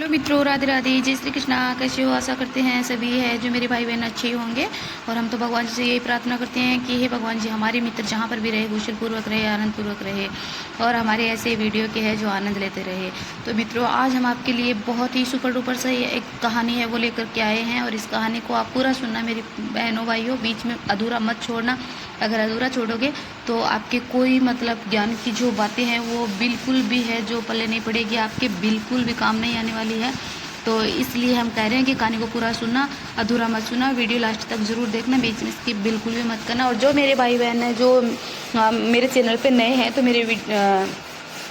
Hello मित्रों, राधे राधे, जय श्री कृष्णा। कैसे हो? आशा करते हैं सभी है जो मेरे भाई बहन अच्छे होंगे। और हम तो भगवान जी से यही प्रार्थना करते हैं कि हे भगवान जी, हमारे मित्र जहाँ पर भी रहे कुशल पूर्वक रहे, आनंद पूर्वक रहे और हमारे ऐसे वीडियो के है जो आनंद लेते रहे। तो मित्रों, आज हम आपके लिए बहुत ही सुपर डुपर सही एक कहानी है वो लेकर के आए हैं और इस कहानी को आप पूरा सुनना मेरी बहनों भाइयों, बीच में अधूरा मत छोड़ना। अगर अधूरा छोड़ोगे तो आपके कोई मतलब ज्ञान की जो बातें हैं वो बिल्कुल भी है जो पल्ले नहीं पड़ेगी, आपके बिल्कुल भी काम नहीं आने वाली है। तो इसलिए हम कह रहे हैं कि कहानी को पूरा सुनना, अधूरा मत सुनना, वीडियो लास्ट तक ज़रूर देखना, बीच में स्किप बिल्कुल भी मत करना। और जो मेरे भाई बहन हैं जो मेरे चैनल पे नए हैं तो मेरे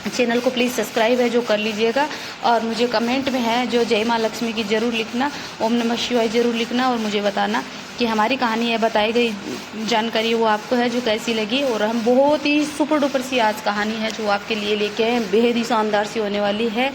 चैनल को प्लीज़ सब्सक्राइब है जो कर लीजिएगा। और मुझे कमेंट में है जो जय माँ लक्ष्मी की ज़रूर लिखना, ओम नमः शिवाय ज़रूर लिखना और मुझे बताना कि हमारी कहानी है, बताई गई जानकारी वो आपको है जो कैसी लगी। और हम बहुत ही सुपर डुपर सी आज कहानी है जो आपके लिए लेके आए हैं, बेहद ही शानदार सी होने वाली है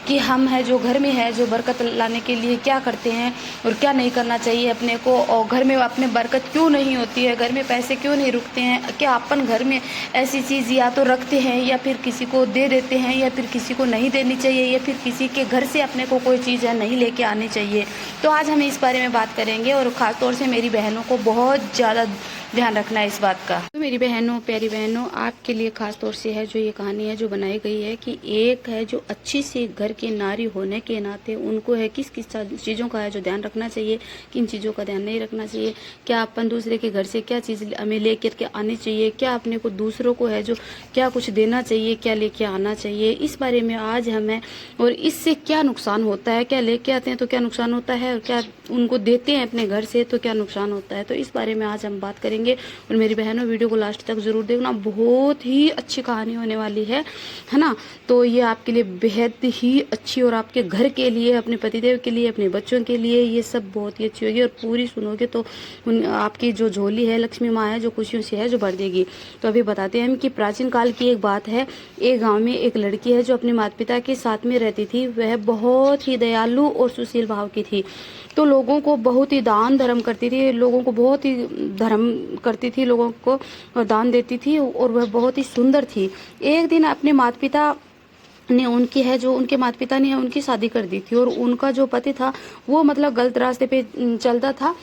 कि हम है जो घर में है जो बरकत लाने के लिए क्या करते हैं और क्या नहीं करना चाहिए अपने को, और घर में अपने बरकत क्यों नहीं होती है, घर में पैसे क्यों नहीं रुकते हैं, क्या अपन घर में ऐसी चीज़ या तो रखते हैं या फिर किसी को दे देते हैं या फिर किसी को नहीं देनी चाहिए या फिर किसी के घर से अपने को कोई चीज़ है नहीं लेके आनी चाहिए। तो आज हम इस बारे में बात करेंगे और ख़ास तौर से मेरी बहनों को बहुत ज़्यादा ध्यान रखना है इस बात का। तो मेरी बहनों, प्यारी बहनों, आपके लिए खास तौर से है जो ये कहानी है जो बनाई गई है कि एक है जो अच्छी सी घर की नारी होने के नाते उनको है किस किस चीज़ों का है जो ध्यान रखना चाहिए, किन चीज़ों का ध्यान नहीं रखना चाहिए, क्या अपन दूसरे के घर से क्या चीज़ हमें लेकर के आनी चाहिए, क्या अपने को दूसरों को है जो क्या कुछ देना चाहिए, क्या लेके आना चाहिए, इस बारे में आज हमें, और इससे क्या नुकसान होता है, क्या लेके आते हैं तो क्या नुकसान होता है और क्या उनको देते हैं अपने घर से तो क्या नुकसान होता है। तो इस बारे में आज हम बात करेंगे और मेरी बहनों वीडियो को लास्ट तक जरूर देखना, बहुत ही अच्छी कहानी होने वाली है ना। तो ये आपके लिए बेहद ही अच्छी और आपके घर के लिए, अपने पतिदेव के लिए, अपने बच्चों के लिए ये सब बहुत ही अच्छी होगी और पूरी सुनोगे तो आपकी जो झोली है लक्ष्मी माँ है जो खुशियों से है जो भर देगी। तो अभी बताते हैं हम कि प्राचीन काल की एक बात है। एक गाँव में एक लड़की है जो अपने माता पिता के साथ में रहती थी। वह बहुत ही दयालु और सुशील भाव की थी, तो लोगों को बहुत ही दान धर्म करती थी, लोगों को बहुत ही धर्म करती थी, लोगों को दान देती थी और वह बहुत ही सुंदर थी। एक दिन अपने माता पिता ने उनकी है जो उनके माता पिता ने उनकी शादी कर दी थी और उनका जो पति था वो मतलब गलत रास्ते पे चलता था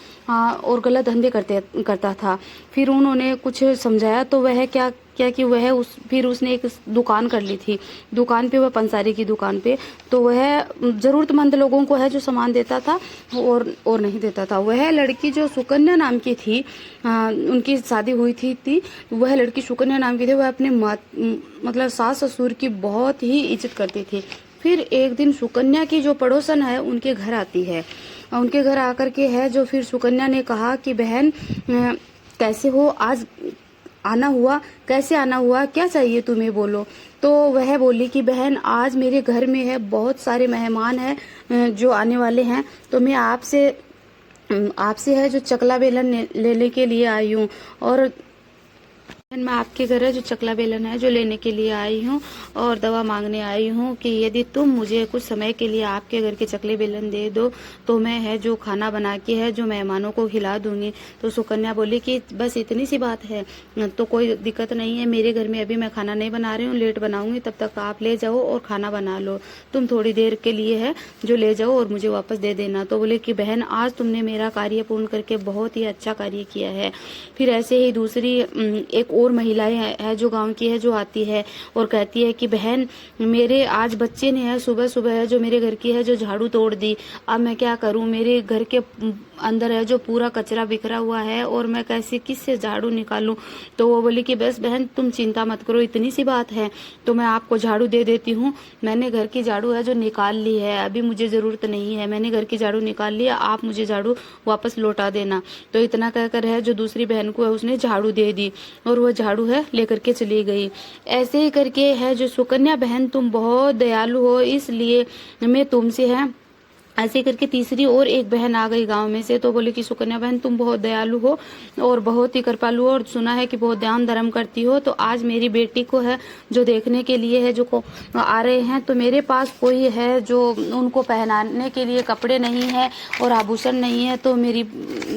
और गलत धंधे करता था। फिर उन्होंने कुछ समझाया तो वह क्या क्या कि वह फिर उसने एक दुकान कर ली थी। दुकान पे वह पंसारी की दुकान पे तो वह ज़रूरतमंद लोगों को है जो सामान देता था और नहीं देता था। वह लड़की जो सुकन्या नाम की थी, उनकी शादी हुई थी वह लड़की सुकन्या नाम की थी। वह अपने मतलब सास ससुर की बहुत ही इज्जत करती थी। फिर एक दिन सुकन्या की जो पड़ोसन है उनके घर आती है। उनके घर आकर के है जो फिर सुकन्या ने कहा कि बहन कैसे हो, आज आना हुआ, कैसे आना हुआ, क्या चाहिए तुम्हें, बोलो। तो वह बोली कि बहन आज मेरे घर में है बहुत सारे मेहमान हैं जो आने वाले हैं, तो मैं आपसे है जो चकला बेलन लेने के लिए आई हूँ। और मैं आपके घर है जो चकला बेलन है जो लेने के लिए आई हूँ और दवा मांगने आई हूँ कि यदि तुम मुझे कुछ समय के लिए आपके घर के चकले बेलन दे दो तो मैं है जो खाना बना के है जो मेहमानों को खिला दूंगी। तो सुकन्या बोली कि बस इतनी सी बात है तो कोई दिक्कत नहीं है, मेरे घर में अभी मैं खाना नहीं बना रही हूँ, लेट बनाऊंगी, तब तक आप ले जाओ और खाना बना लो, तुम थोड़ी देर के लिए है जो ले जाओ और मुझे वापस दे देना। तो बोले कि बहन आज तुमने मेरा कार्य पूर्ण करके बहुत ही अच्छा कार्य किया है। फिर ऐसे ही दूसरी एक और महिलाएं है जो गांव की है जो आती है और कहती है कि बहन मेरे आज बच्चे ने है सुबह सुबह है जो मेरे घर की है जो झाड़ू तोड़ दी, अब मैं क्या करूं, मेरे घर के अंदर है जो पूरा कचरा बिखरा हुआ है और मैं कैसे किससे झाड़ू निकालूं। तो वो बोली कि बस बहन तुम चिंता मत करो, इतनी सी बात है तो मैं आपको झाड़ू दे देती हूँ, मैंने घर की झाड़ू है जो निकाल ली है, अभी मुझे जरूरत नहीं है, मैंने घर की झाड़ू निकाल लिया, आप मुझे झाड़ू वापस लौटा देना। तो इतना कहकर है जो दूसरी बहन को है उसने झाड़ू दे दी और वह झाड़ू है लेकर के चली गई। ऐसे ही करके है जो सुकन्या बहन तुम बहुत दयालु हो इसलिए मैं तुमसे है ऐसे करके तीसरी और एक बहन आ गई गांव में से। तो बोली कि सुकन्या बहन तुम बहुत दयालु हो और बहुत ही कृपालु हो और सुना है कि बहुत ध्यान धर्म करती हो, तो आज मेरी बेटी को है जो देखने के लिए है जो को आ रहे हैं, तो मेरे पास कोई है जो उनको पहनाने के लिए कपड़े नहीं है और आभूषण नहीं है, तो मेरी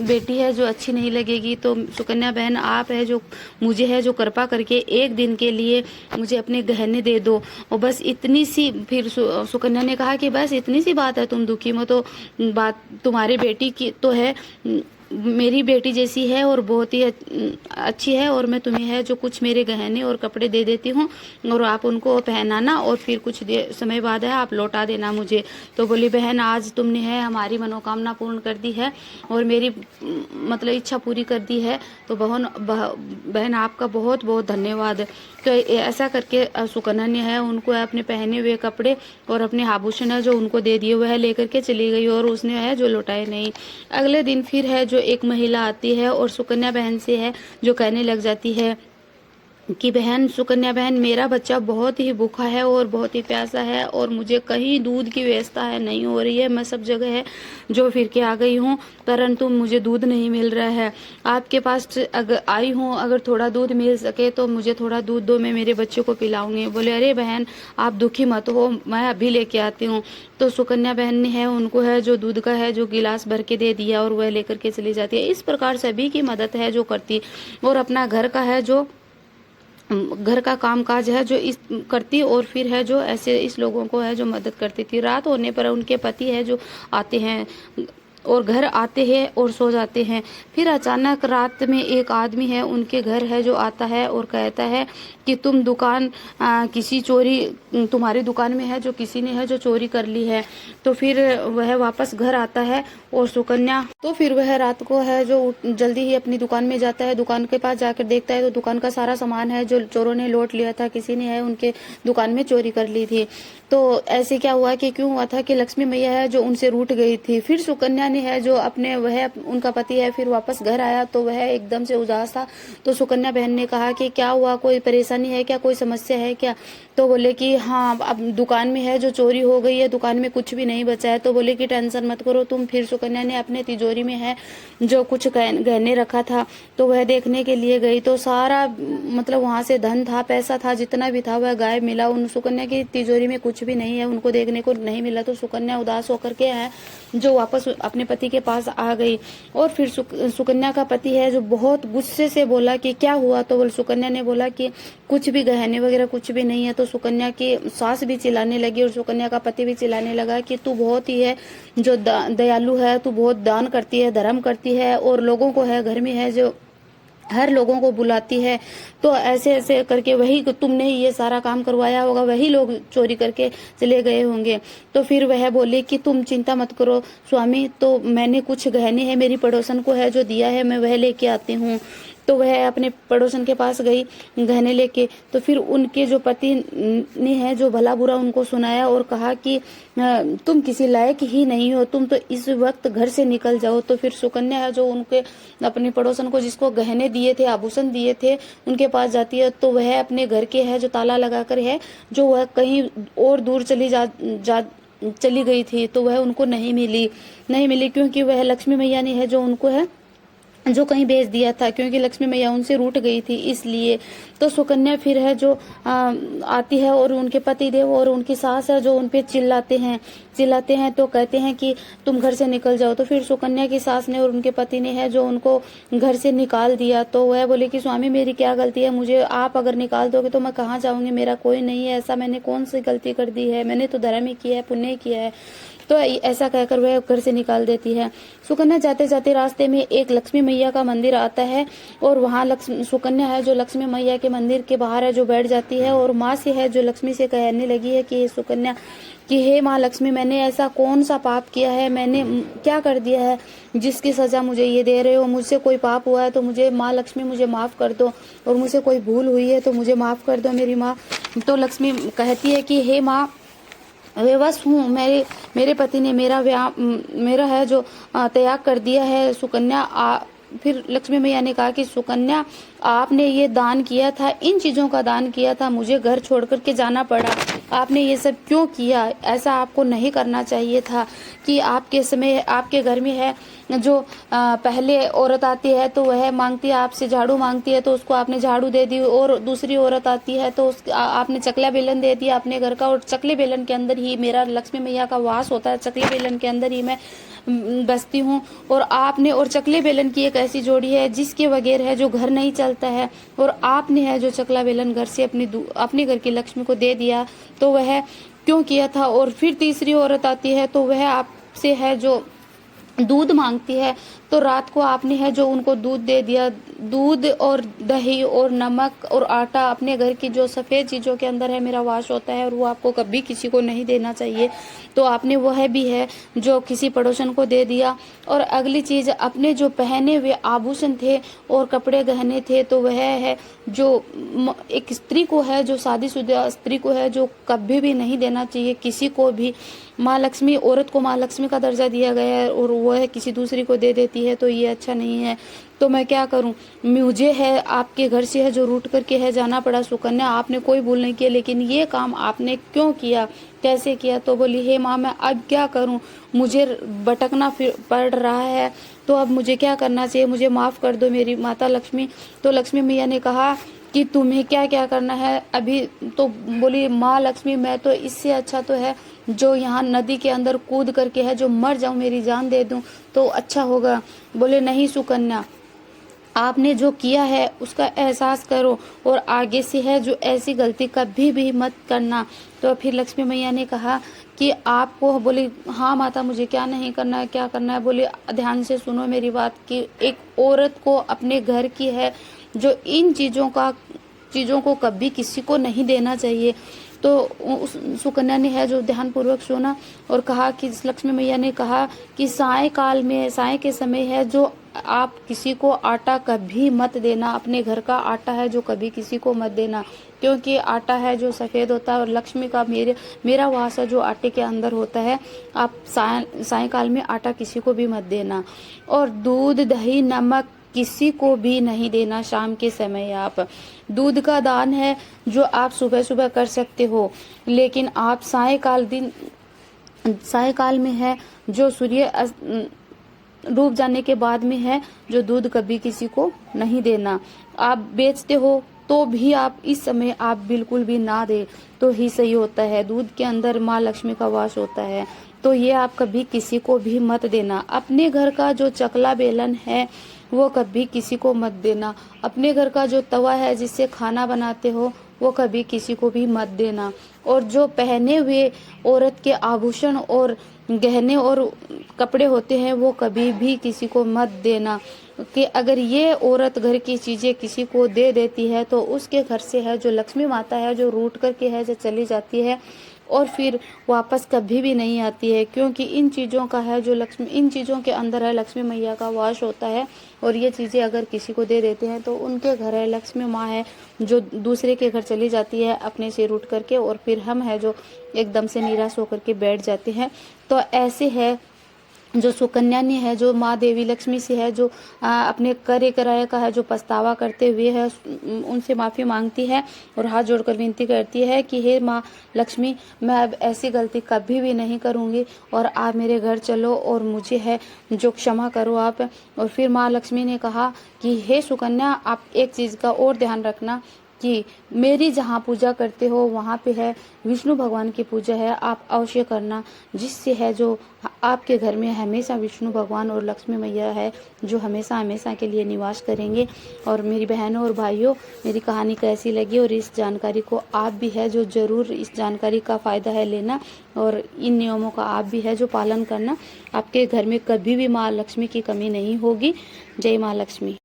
बेटी है जो अच्छी नहीं लगेगी, तो सुकन्या बहन आप है जो मुझे है जो कृपा करके एक दिन के लिए मुझे अपने गहने दे दो, और बस इतनी सी। फिर सुकन्या ने कहा कि बस इतनी सी बात है, तुम दुखी मत हो, बात तुम्हारी बेटी की तो है, मेरी बेटी जैसी है और बहुत ही अच्छी है, और मैं तुम्हें है जो कुछ मेरे गहने और कपड़े दे देती हूँ, और आप उनको पहनाना और फिर कुछ समय बाद है आप लौटा देना मुझे। तो बोली बहन आज तुमने है हमारी मनोकामना पूर्ण कर दी है और मेरी मतलब इच्छा पूरी कर दी है, तो बहन आपका बहुत बहुत धन्यवाद। तो ऐसा करके सुकन्या ने है उनको अपने पहने हुए कपड़े और अपने आभूषण है जो उनको दे दिए वह लेकर के चली गई, और उसने है जो लौटाए नहीं। अगले दिन फिर है जो एक महिला आती है और सुकन्या बहन से है जो कहने लग जाती है कि बहन, सुकन्या बहन, मेरा बच्चा बहुत ही भूखा है और बहुत ही प्यासा है, और मुझे कहीं दूध की व्यवस्था है नहीं हो रही है। मैं सब जगह है जो फिर के आ गई हूँ, परंतु मुझे दूध नहीं मिल रहा है। आपके पास अगर आई हूँ, अगर थोड़ा दूध मिल सके तो मुझे थोड़ा दूध दो, मैं मेरे बच्चे को पिलाऊंगी। बोले अरे बहन आप दुखी मत हो, मैं अभी लेके आती हूँ। तो सुकन्या बहन ने है उनको है जो दूध का है जो गिलास भर के दे दिया और वह लेकर के चली जाती है। इस प्रकार सभी की मदद है जो करती, और अपना घर का है जो घर का काम काज है जो इस करती, और फिर है जो ऐसे इस लोगों को है जो मदद करती थी। रात होने पर उनके पति है जो आते हैं और घर आते हैं और सो जाते हैं। फिर अचानक रात में एक आदमी है उनके घर है जो आता है और कहता है कि तुम दुकान किसी चोरी तुम्हारी दुकान में है जो किसी ने है जो चोरी कर ली है। तो फिर वह वापस घर आता है और सुकन्या, तो फिर वह रात को है जो जल्दी ही अपनी दुकान में जाता है। दुकान के पास जाकर देखता है तो दुकान का सारा सामान है जो चोरों ने लूट लिया था, किसी ने है उनके दुकान में चोरी कर ली थी। तो ऐसे क्या हुआ कि क्यों हुआ था कि लक्ष्मी मैया है जो उनसे रूठ गई थी। फिर सुकन्या ने है जो अपने वह उनका पति है फिर वापस घर आया तो वह एकदम से उदास था। तो सुकन्या बहन ने कहा कि क्या हुआ, कोई परेशानी है क्या, कोई समस्या है क्या? तो बोले कि हाँ अब दुकान में है जो चोरी हो गई है, दुकान में कुछ भी नहीं बचा है। तो बोले कि टेंशन मत करो तुम। फिर सुकन्या ने अपने तिजोरी में है जो कुछ गहने रखा था तो वह देखने के लिए गई, तो सारा मतलब वहां से धन था, पैसा था, जितना भी था वह गायब मिला। उन सुकन्या की तिजोरी में कुछ भी नहीं है, उनको देखने को नहीं मिला। तो सुकन्या उदास होकर के है जो वापस अपने पति के पास आ गई। और फिर सुकन्या का पति है जो बहुत गुस्से से बोला कि क्या हुआ? तो सुकन्या ने बोला कि कुछ भी गहने वगैरह कुछ भी नहीं है। तो सुकन्या की सास भी चिल्लाने लगी और सुकन्या का पति भी चिल्लाने लगा कि तू बहुत ही है जो दयालु है, तू बहुत दान करती है, धर्म करती है, और लोगों को है घर में है जो हर लोगों को बुलाती है। तो ऐसे ऐसे करके वही तुमने ये सारा काम करवाया होगा, वही लोग चोरी करके चले गए होंगे। तो फिर वह बोले कि तुम चिंता मत करो स्वामी, तो मैंने कुछ गहने हैं मेरी पड़ोसन को है जो दिया है, मैं वह लेके आती हूँ। तो वह अपने पड़ोसन के पास गई गहने लेके। तो फिर उनके जो पति ने है जो भला बुरा उनको सुनाया और कहा कि तुम किसी लायक ही नहीं हो, तुम तो इस वक्त घर से निकल जाओ। तो फिर सुकन्या है जो उनके अपने पड़ोसन को जिसको गहने दिए थे, आभूषण दिए थे, उनके पास जाती है। तो वह अपने घर के है जो ताला लगाकर है जो वह कहीं और दूर चली गई थी, तो वह उनको नहीं मिली क्योंकि वह लक्ष्मी मैया ने है जो उनको है जो कहीं भेज दिया था, क्योंकि लक्ष्मी मैया उनसे रूठ गई थी इसलिए। तो सुकन्या फिर है जो आती है और उनके पति देव और उनकी सास है जो उनपे चिल्लाते हैं तो कहते हैं कि तुम घर से निकल जाओ। तो फिर सुकन्या की सास ने और उनके पति ने है जो उनको घर से निकाल दिया। तो वह बोले कि स्वामी मेरी क्या गलती है, मुझे आप अगर निकाल दोगे तो मैं कहाँ जाऊंगी, मेरा कोई नहीं है, ऐसा मैंने कौन सी गलती कर दी है, मैंने तो धर्म ही किया है, पुण्य ही किया है। तो ऐसा कहकर वह घर से निकाल देती है। सुकन्या जाते जाते रास्ते में एक लक्ष्मी मैया का मंदिर आता है और वहाँ सुकन्या है जो लक्ष्मी मैया के मंदिर के बाहर है जो बैठ जाती है और माँ से है जो लक्ष्मी से कहने लगी है कि सुकन्या कि हे माँ लक्ष्मी, मैंने ऐसा कौन सा पाप किया है, मैंने क्या कर दिया है जिसकी सजा मुझे ये दे रहे हो? मुझसे कोई पाप हुआ है तो मुझे माँ लक्ष्मी मुझे माफ कर दो, और मुझसे कोई भूल हुई है तो मुझे माफ कर दो मेरी माँ। तो लक्ष्मी कहती है कि हे माँ विवश हूँ, मेरे पति ने मेरा है जो त्याग कर दिया है। सुकन्या फिर लक्ष्मी मैया ने कहा कि सुकन्या आपने ये दान किया था, इन चीजों का दान किया था, मुझे घर छोड़ कर के जाना पड़ा, आपने ये सब क्यों किया? ऐसा आपको नहीं करना चाहिए था कि आपके समय आपके घर में है जो पहले औरत आती है तो वह मांगती है आपसे, झाड़ू मांगती है तो उसको आपने झाड़ू दे दी, और दूसरी औरत आती है तो आपने चकला बेलन दे दिया अपने घर का, और चकले बेलन के अंदर ही मेरा लक्ष्मी मैया का वास होता है, चकले बेलन के अंदर ही मैं बसती हूँ। और आपने और चकले बेलन की एक ऐसी जोड़ी है जिसके बगैर है जो घर नहीं चलता है, और आपने है जो चकला बेलन घर से अपने घर की लक्ष्मी को दे दिया, तो वह क्यों किया था? और फिर तीसरी औरत आती है तो वह आपसे है जो दूध मांगती है, तो रात को आपने है जो उनको दूध दे दिया। दूध और दही और नमक और आटा अपने घर की जो सफ़ेद चीज़ों के अंदर है मेरा वास होता है, और वो आपको कभी किसी को नहीं देना चाहिए, तो आपने वह भी है जो किसी पड़ोसन को दे दिया। और अगली चीज़, अपने जो पहने हुए आभूषण थे और कपड़े गहने थे, तो वह है जो एक स्त्री को है, जो शादीशुदा स्त्री को है, जो कभी भी नहीं देना चाहिए किसी को भी। माँ लक्ष्मी, औरत को माँ लक्ष्मी का दर्जा दिया गया है और वो है किसी दूसरी को दे देती है, तो ये अच्छा नहीं है। तो मैं क्या करूं? मुझे है आपके घर से है जो रूठ करके है जाना पड़ा सुकन्या, आपने कोई भूल नहीं किया, लेकिन ये काम आपने क्यों किया, कैसे किया? तो बोली, हे माँ मैं अब क्या करूं, मुझे भटकना पड़ रहा है, तो अब मुझे क्या करना चाहिए, मुझे माफ़ कर दो मेरी माता लक्ष्मी। तो लक्ष्मी मैया ने कहा कि तुम्हें क्या क्या करना है अभी? तो बोली, माँ लक्ष्मी मैं तो इससे अच्छा तो है जो यहाँ नदी के अंदर कूद करके है जो मर जाऊँ, मेरी जान दे दूँ तो अच्छा होगा। बोले, नहीं सुकन्या, आपने जो किया है उसका एहसास करो और आगे से है जो ऐसी गलती कभी भी मत करना। तो फिर लक्ष्मी मैया ने कहा कि आपको, बोली हाँ माता मुझे क्या नहीं करना है, क्या करना है? बोले, ध्यान से सुनो मेरी बात कि एक औरत को अपने घर की है जो इन चीज़ों को कभी किसी को नहीं देना चाहिए। तो उस सुकन्या ने है जो ध्यानपूर्वक सुना और कहा कि लक्ष्मी मैया ने कहा कि साय के समय है जो आप किसी को आटा कभी मत देना, अपने घर का आटा है जो कभी किसी को मत देना, क्योंकि आटा है जो सफ़ेद होता है और लक्ष्मी का मेरा वास है जो आटे के अंदर होता है। आप सायंकाल में आटा किसी को भी मत देना, और दूध दही नमक किसी को भी नहीं देना शाम के समय। आप दूध का दान है जो आप सुबह सुबह कर सकते हो, लेकिन आप सायंकाल में है जो सूर्य डूब जाने के बाद में है जो दूध कभी किसी को नहीं देना। आप बेचते हो तो भी आप इस समय आप बिल्कुल भी ना दे तो ही सही होता है। दूध के अंदर माँ लक्ष्मी का वास होता है, तो ये आप कभी किसी को भी मत देना। अपने घर का जो चकला बेलन है वो कभी किसी को मत देना। अपने घर का जो तवा है जिससे खाना बनाते हो वो कभी किसी को भी मत देना। और जो पहने हुए औरत के आभूषण और गहने और कपड़े होते हैं वो कभी भी किसी को मत देना, कि अगर ये औरत घर की चीज़ें किसी को दे देती है तो उसके घर से है जो लक्ष्मी माता है जो रूठ करके है जो चली जाती है और फिर वापस कभी भी नहीं आती है, क्योंकि इन चीज़ों का है जो इन चीज़ों के अंदर है लक्ष्मी मैया का वास होता है। और ये चीज़ें अगर किसी को दे देते हैं तो उनके घर है लक्ष्मी माँ है जो दूसरे के घर चली जाती है अपने से रूठ करके, और फिर हम है जो एकदम से निराश होकर के बैठ जाते हैं। तो ऐसे है जो सुकन्या ने है जो माँ देवी लक्ष्मी से है जो अपने कराए का है जो पछतावा करते हुए है उनसे माफ़ी मांगती है और हाथ जोड़कर विनती करती है कि हे माँ लक्ष्मी, मैं अब ऐसी गलती कभी भी नहीं करूँगी और आप मेरे घर चलो और मुझे है जो क्षमा करो आप। और फिर माँ लक्ष्मी ने कहा कि हे सुकन्या, आप एक चीज़ का और ध्यान रखना कि मेरी जहाँ पूजा करते हो वहाँ पे है विष्णु भगवान की पूजा है, आप अवश्य करना, जिससे है जो आपके घर में हमेशा विष्णु भगवान और लक्ष्मी मैया है जो हमेशा हमेशा के लिए निवास करेंगे। और मेरी बहनों और भाइयों, मेरी कहानी कैसी लगी और इस जानकारी को आप भी है जो ज़रूर इस जानकारी का फ़ायदा है लेना और इन नियमों का आप भी है जो पालन करना। आपके घर में कभी भी माँ लक्ष्मी की कमी नहीं होगी। जय माँ लक्ष्मी।